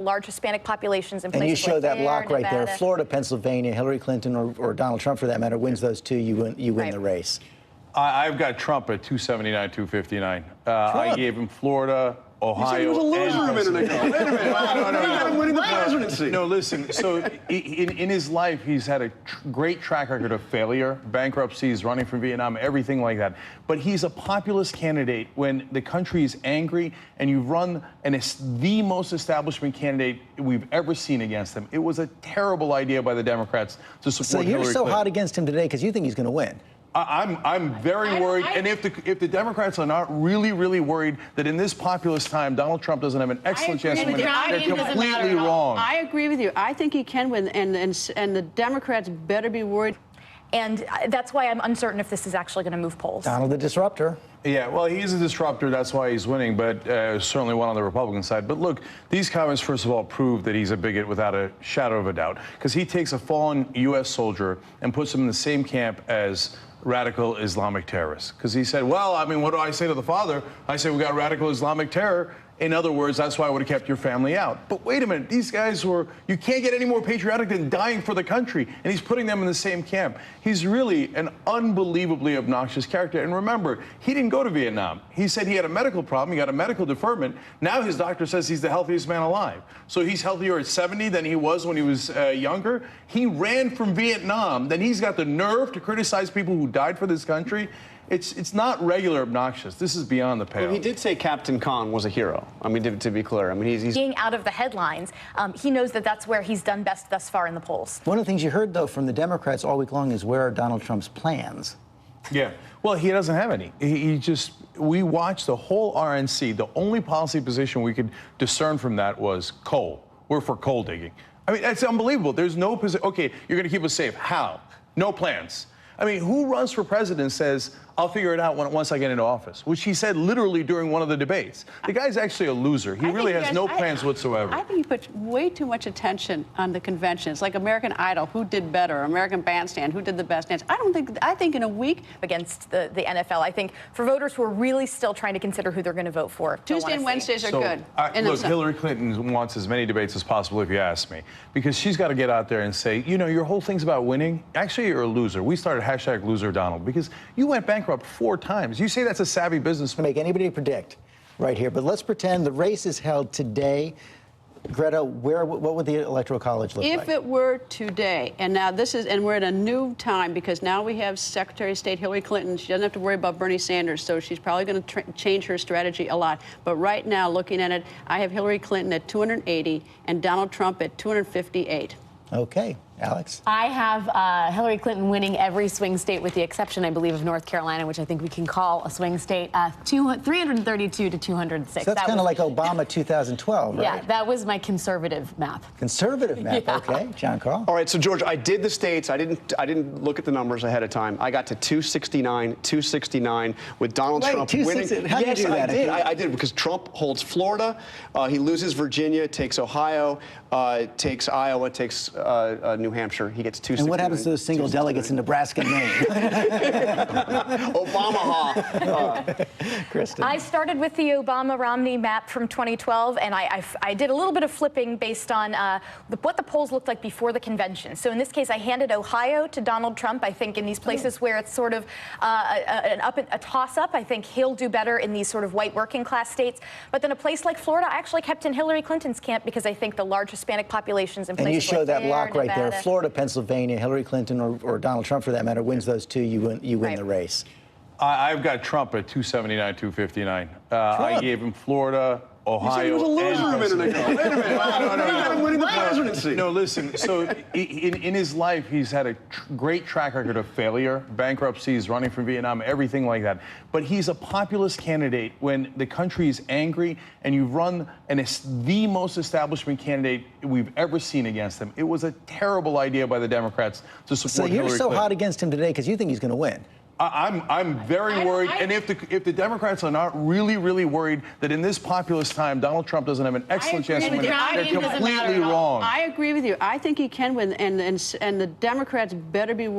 large Hispanic populations in places and you show like that block right Nevada. there, Florida, Pennsylvania, Hillary Clinton or Donald Trump, for that matter, wins those two, you win Right. the race. I've got Trump at 279, 259. I gave him Florida, Ohio. You said he was a loser a minute ago. Wait a minute. No. Got him winning the presidency. No, listen. So in his life, he's had a great track record of failure, bankruptcies, running from Vietnam, everything like that. But he's a populist candidate when the country is angry and you run the most establishment candidate we've ever seen against him. It was a terrible idea by the Democrats to support Hillary Clinton. So you're Clinton. hot against him today because you think he's going to win. I'm very worried, and if the Democrats are not really worried that in this populist time Donald Trump doesn't have an excellent chance to win, they're completely wrong. I agree with you. I think he can win, and the Democrats better be worried. And that's why I'm uncertain if this is actually going to move polls. Donald the Disruptor. Yeah, well, he's a disruptor. That's why he's winning, but certainly one on the Republican side. But look, these comments, first of all, prove that he's a bigot without a shadow of a doubt, because he takes a fallen U.S. soldier and puts him in the same camp as radical Islamic terrorists. Because he said, well, I mean, what do I say to the father? I say, we got radical Islamic terror. In other words, that's why I would have kept your family out. But wait a minute, these guys you can't get any more patriotic than dying for the country. And he's putting them in the same camp. He's really an unbelievably obnoxious character. And remember, he didn't go to Vietnam. He said he had a medical problem. He got a medical deferment. Now his doctor says he's the healthiest man alive. So he's healthier at 70 than he was when he was younger. He ran from Vietnam. Then he's got the nerve to criticize people who died for this country. It's not regular obnoxious. This is beyond the pale. Well, he did say Captain Khan was a hero. I mean, to be clear. I mean, he's being out of the headlines. He knows that that's where he's done best thus far in the polls. One of the things you heard, though, from the Democrats all week long is where are Donald Trump's plans? Yeah. Well, he doesn't have any. We watched the whole RNC. The only policy position we could discern from that was coal. We're for coal digging. I mean, that's unbelievable. There's no position. Okay, you're going to keep us safe. How? No plans. I mean, who runs for president and says, I'll figure it out once I get into office, which he said literally during one of the debates. The guy's actually a loser. He really has no plans whatsoever. I think he puts way too much attention on the conventions, like American Idol, who did better, American Bandstand, who did the best dance. I think in a week against the NFL, I think for voters who are really still trying to consider who they're going to vote for. Tuesday and Wednesdays are good. Look, Hillary Clinton wants as many debates as possible, if you ask me, because she's got to get out there and say, you know, your whole thing's about winning. Actually, you're a loser. We started #LoserDonald because you went bankrupt 4 times. You say that's a savvy business. To make anybody predict right here, but let's pretend the race is held today. Greta, what would the Electoral College look like? If it were today, and now and we're at a new time because now we have Secretary of State Hillary Clinton. She doesn't have to worry about Bernie Sanders, so she's probably going to change her strategy a lot. But right now, looking at it, I have Hillary Clinton at 280 and Donald Trump at 258. Okay. Alex? I have Hillary Clinton winning every swing state with the exception, I believe, of North Carolina, which I think we can call a swing state, 332 to 206. So that's kind of like Obama 2012, right? Yeah, that was my conservative map. Conservative map, Yeah. okay. John Carl? All right, so George, I did the states. I didn't look at the numbers ahead of time. I got to 269 with Donald Trump winning. How did you do that? I did because Trump holds Florida, he loses Virginia, takes Ohio, takes Iowa, takes New Hampshire. He gets 269. And what happens to those single delegates in Nebraska and Maine? Obama. Kristen? I started with the Obama-Romney map from 2012, and I did a little bit of flipping based on what the polls looked like before the convention. So in this case, I handed Ohio to Donald Trump. I think in these places where it's sort of a toss-up, I think he'll do better in these sort of white working-class states. But then a place like Florida, I actually kept in Hillary Clinton's camp because I think the large Hispanic populations in places and you show like that block right Nevada. there, Florida, Pennsylvania, Hillary Clinton or Donald Trump, for that matter, wins those two, you win the race. I've got Trump at 279, 259. I gave him Florida, Ohio. You said he was a loser a minute ago. Wait a minute. Got him winning the presidency. No, listen. So in his life, he's had a great track record of failure, bankruptcies, running from Vietnam, everything like that. But he's a populist candidate when the country is angry and you run the most establishment candidate we've ever seen against him. It was a terrible idea by the Democrats to support Hillary Clinton. So you're so hot against him today because you think he's going to win. I'm very worried, and if the Democrats are not really worried that in this populist time Donald Trump doesn't have an excellent chance to win, they're completely wrong. I agree with you. I think he can win, and the Democrats better be worried.